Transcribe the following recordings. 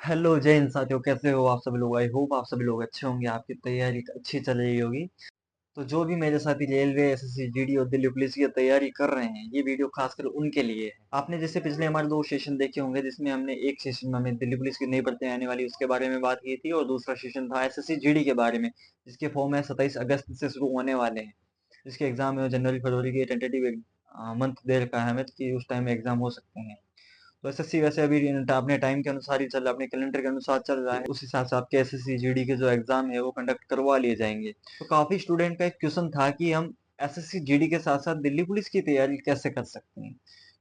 Hello जय हिंद साथियों, कैसे हो आप सभी लोग। आई होप आप सभी लोग अच्छे होंगे, आपकी तैयारी अच्छी चल रही होगी। तो जो भी मेरे साथी रेलवे एसएससी जीडी और दिल्ली पुलिस की तैयारी कर रहे हैं, ये वीडियो खासकर उनके लिए है। आपने जैसे पिछले हमारे दो सेशन देखे होंगे, जिसमें हमने एक सेशन में हमें दिल्ली पुलिस की नई भर्ती आने वाली उसके बारे में बात की थी, और दूसरा सेशन था एसएससी जीडी के बारे में, जिसके फॉर्म है 27 अगस्त से शुरू होने वाले हैं। जिसके एग्जाम है जनवरी फरवरी की टेंटेटिव मंथ दे रखा है हमें कि उस टाइम में एग्जाम हो सकते हैं। तो एसएससी वैसे अभी अपने टाइम के अनुसार ही चल रहा है, अपने कैलेंडर के अनुसार चल रहा है। उस हिसाब से आपके एसएससी जीडी के जो एग्जाम है वो कंडक्ट करवा लिए जाएंगे। तो काफी स्टूडेंट का एक क्वेश्चन था कि हम एसएससी जीडी के साथ साथ दिल्ली पुलिस की तैयारी कैसे कर सकते हैं,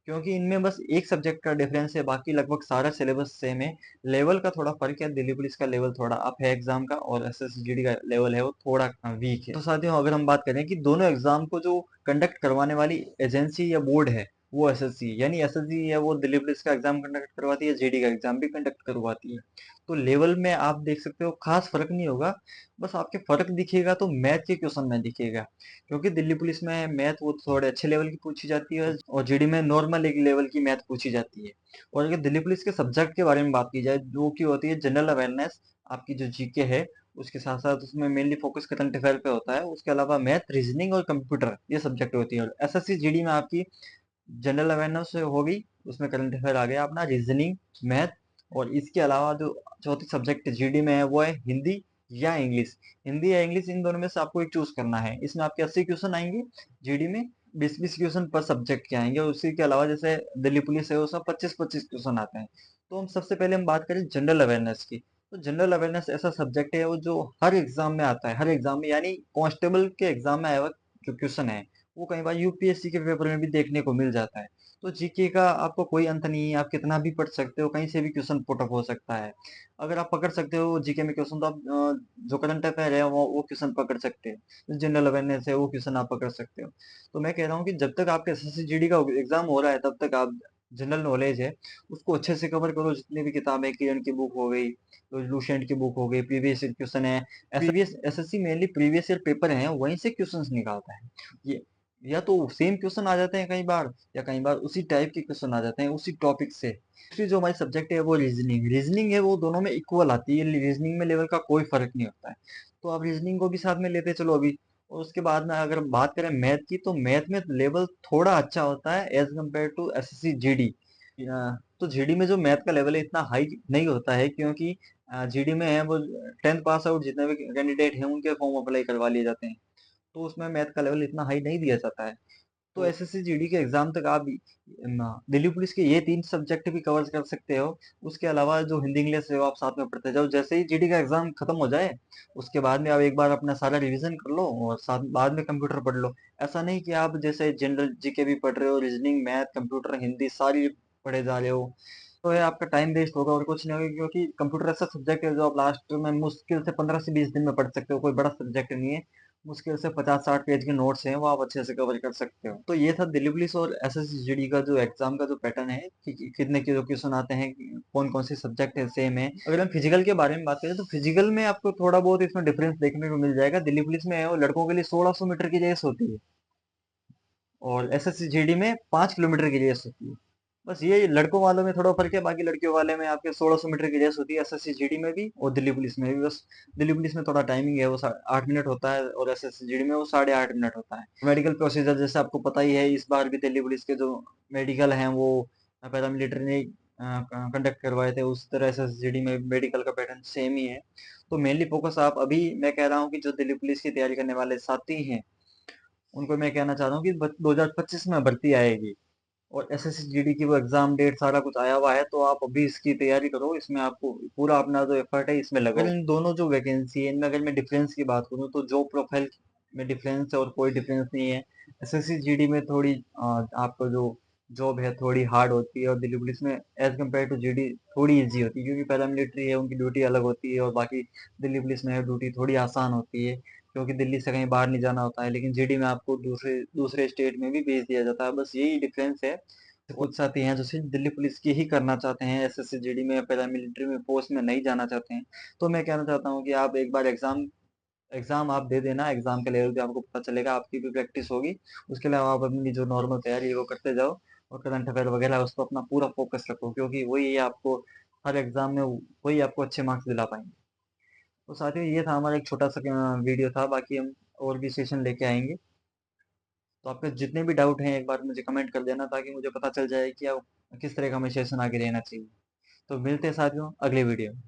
क्योंकि इनमें बस एक सब्जेक्ट का डिफरेंस है, बाकी लगभग सारा सिलेबस सेम है। लेवल का थोड़ा फर्क है, दिल्ली पुलिस का लेवल थोड़ा अप है एग्जाम का, और एसएससी जीडी का लेवल है वो थोड़ा वीक है। तो साथियों, अगर हम बात करें कि दोनों एग्जाम को जो कंडक्ट करवाने वाली एजेंसी या बोर्ड है वो एसएससी, यानी एसएससी है वो दिल्ली पुलिस का एग्जाम कंडक्ट करवाती है, जीडी का एग्जाम भी कंडक्ट करवाती है। तो लेवल में आप देख सकते हो खास फर्क नहीं होगा। बस आपके फर्क दिखेगा तो मैथ के क्वेश्चन में दिखेगा, क्योंकि दिल्ली पुलिस में मैथ वो थोड़े अच्छे लेवल की पूछी जाती है, और जीडी में नॉर्मल एक लेवल की मैथ पूछी जाती है। और अगर दिल्ली पुलिस के सब्जेक्ट के बारे में बात की जाए, जो की होती है जनरल अवेयरनेस, आपकी जो जीके है, उसके साथ साथ उसमें मेनली फोकस करंट अफेयर पे होता है। उसके अलावा मैथ, रीजनिंग और कंप्यूटर ये सब्जेक्ट होती है। और एसएससी जीडी में आपकी जनरल अवेयरनेस हो गई, उसमें करंट अफेयर आ गया अपना, रीजनिंग, मैथ, और इसके अलावा जो चौथी सब्जेक्ट जीडी में है वो है हिंदी या इंग्लिश। हिंदी या इंग्लिश, इन दोनों में से आपको एक चूज करना है। इसमें आपके 80 क्वेश्चन आएंगे, जीडी में 20-20 क्वेश्चन पर सब्जेक्ट के आएंगे, और उसी के अलावा जैसे दिल्ली पुलिस है उसमें 25-25 क्वेश्चन आते हैं। तो हम सबसे पहले हम बात करें जनरल अवेयरनेस की। तो जनरल अवेयरनेस ऐसा सब्जेक्ट है वो जो हर एग्जाम में आता है, हर एग्जाम में, यानी कांस्टेबल के एग्जाम में आया हुआ जो क्वेश्चन है वो कई बार यूपीएससी के पेपर में भी देखने को मिल जाता है। तो जीके का आपको कोई अंत नहीं है, आप कितना भी पढ़ सकते हो, कहीं से भी क्वेश्चन पुट अप हो सकता है। अगर आप पकड़ सकते हो जीके में क्वेश्चन, तो आप जो करंट अफेयर है वो क्वेश्चन पकड़ सकते हो, जनरल अवेयरनेस है वो क्वेश्चन आप पकड़ सकते हो। तो मैं कह रहा हूँ कि जब तक आपके एसएससी जीडी का एग्जाम हो रहा है, तब तक आप जनरल नॉलेज है उसको अच्छे से कवर करो। जितनी भी किताबें, किरण की बुक हो गई, लूसेंट की बुक हो गई, प्रीवियस ईयर क्वेश्चन है, previous SSC mainly previous year paper है वहीं से क्वेश्चंस निकालता है। ये या तो सेम क्वेश्चन आ जाते हैं कई बार, या कई बार उसी टाइप के क्वेश्चन आ जाते हैं उसी टॉपिक से। दूसरी जो हमारी सब्जेक्ट है वो रीजनिंग, रीजनिंग है वो दोनों में इक्वल आती है, रीजनिंग में लेवल का कोई फर्क नहीं होता है। तो आप रीजनिंग को भी साथ में लेते चलो अभी। और उसके बाद में अगर बात करें मैथ की, तो मैथ में लेवल थोड़ा अच्छा होता है as compare to SSC GD. तो जीडी में जो मैथ का लेवल है इतना हाई नहीं होता है, क्योंकि जीडी में है वो 10th पास आउट जितने भी कैंडिडेट हैं उनके फॉर्म अप्लाई करवा लिए जाते हैं। तो उसमें मैथ का लेवल इतना हाई नहीं दिया जाता है। तो एसएससी जीडी के एग्जाम तक आप दिल्ली पुलिस के ये 3 सब्जेक्ट भी कवर कर सकते हो। उसके अलावा जो हिंदी इंग्लिश है वो आप साथ में पढ़ते जाओ। जैसे ही जीडी का एग्जाम खत्म हो जाए, उसके बाद में आप एक बार अपना सारा रिवीजन कर लो, और साथ बाद में कंप्यूटर पढ़ लो। ऐसा नहीं कि आप जैसे जनरल जीके भी पढ़ रहे हो, रीजनिंग, मैथ, कंप्यूटर, हिंदी सारी पढ़े जा रहे हो, तो ये आपका टाइम वेस्ट होगा और कुछ नहीं होगा। क्योंकि कंप्यूटर ऐसा सब्जेक्ट है जो आप लास्ट में मुश्किल से 15 से 20 दिन में पढ़ सकते हो, कोई बड़ा सब्जेक्ट नहीं है। मुश्किल से 50-60 पेज के नोट्स हैं वो आप अच्छे से कवर कर सकते हो। तो ये था दिल्ली पुलिस और एसएससी जीडी का जो एग्जाम का जो पैटर्न है कि कितने के जो क्वेश्चन आते हैं, कौन कौन से सब्जेक्ट है सेम है। अगर हम फिजिकल के बारे में बात करें, तो फिजिकल में आपको थोड़ा बहुत इसमें डिफरेंस देखने को मिल जाएगा। दिल्ली पुलिस में है वो लड़कों के लिए 1600 मीटर की रेस होती है, और एसएससी जीडी में 5 किलोमीटर की रेस होती है। बस ये लड़कों वालों में थोड़ा फर्क है, बाकी लड़कियों वाले में आपके 1600 मीटर की रेस होती है एसएससी जीडी में भी और दिल्ली पुलिस में भी। बस दिल्ली पुलिस में थोड़ा टाइमिंग है वो 8 मिनट होता है, और एसएससी जीडी में वो 8.5 मिनट होता है। मेडिकल प्रोसीजर जैसे आपको पता ही है, इस बार भी दिल्ली पुलिस के जो मेडिकल हैं वो पैरामिलिट्री ने कंडक्ट करवाए थे, उस तरह एसएससी जीडी में मेडिकल का पैटर्न सेम ही है। तो मेनली फोकस आप अभी, मैं कह रहा हूँ कि जो दिल्ली पुलिस की तैयारी करने वाले साथी हैं उनको मैं कहना चाह रहा हूँ कि 2025 में भर्ती आएगी, और एसएससी जीडी की वो एग्जाम डेट सारा कुछ आया हुआ है। तो आप अभी इसकी तैयारी करो, इसमें आपको पूरा अपना जो एफर्ट है इसमें लगाओ। अगर इन दोनों जो वैकेंसी है इनमें अगर मैं डिफरेंस की बात करूँ, तो जॉब प्रोफाइल में डिफरेंस है और कोई डिफरेंस नहीं है। एसएससी जीडी में थोड़ी आपको जो जॉब है थोड़ी हार्ड होती है, और दिल्ली पुलिस में एज कम्पेयर टू जीडी थोड़ी इजी होती है, क्योंकि पैरामिलिट्री है उनकी ड्यूटी अलग होती है, और बाकी दिल्ली पुलिस में ड्यूटी थोड़ी आसान होती है, क्योंकि दिल्ली से कहीं बाहर नहीं जाना होता है। लेकिन जीडी में आपको दूसरे दूसरे स्टेट में भी भेज दिया जाता है, बस यही डिफरेंस है। कुछ साथी हैं जो सिर्फ दिल्ली पुलिस की ही करना चाहते हैं, एसएससी जीडी में पैरामिलिट्री में पोस्ट में नहीं जाना चाहते हैं। तो मैं कहना चाहता हूँ कि आप एक बार एग्जाम एग्जाम आप दे देना, एग्जाम के लेवल पे आपको पता चलेगा, आपकी भी प्रैक्टिस होगी। उसके अलावा आप अपनी जो नॉर्मल तैयारी है वो करते जाओ, और करंट अफेयर वगैरह उस पर अपना पूरा फोकस रखो, क्योंकि वही आपको हर एग्ज़ाम में वही आपको अच्छे मार्क्स दिला पाएँगे। तो साथियों ये था हमारा एक छोटा-सा वीडियो था, बाकी हम और भी सेशन लेके आएँगे। तो आपके जितने भी डाउट हैं एक बार मुझे कमेंट कर देना, ताकि मुझे पता चल जाए कि अब किस तरह का हमें सेशन आगे लेना चाहिए। तो मिलते हैं साथियों अगले वीडियो में।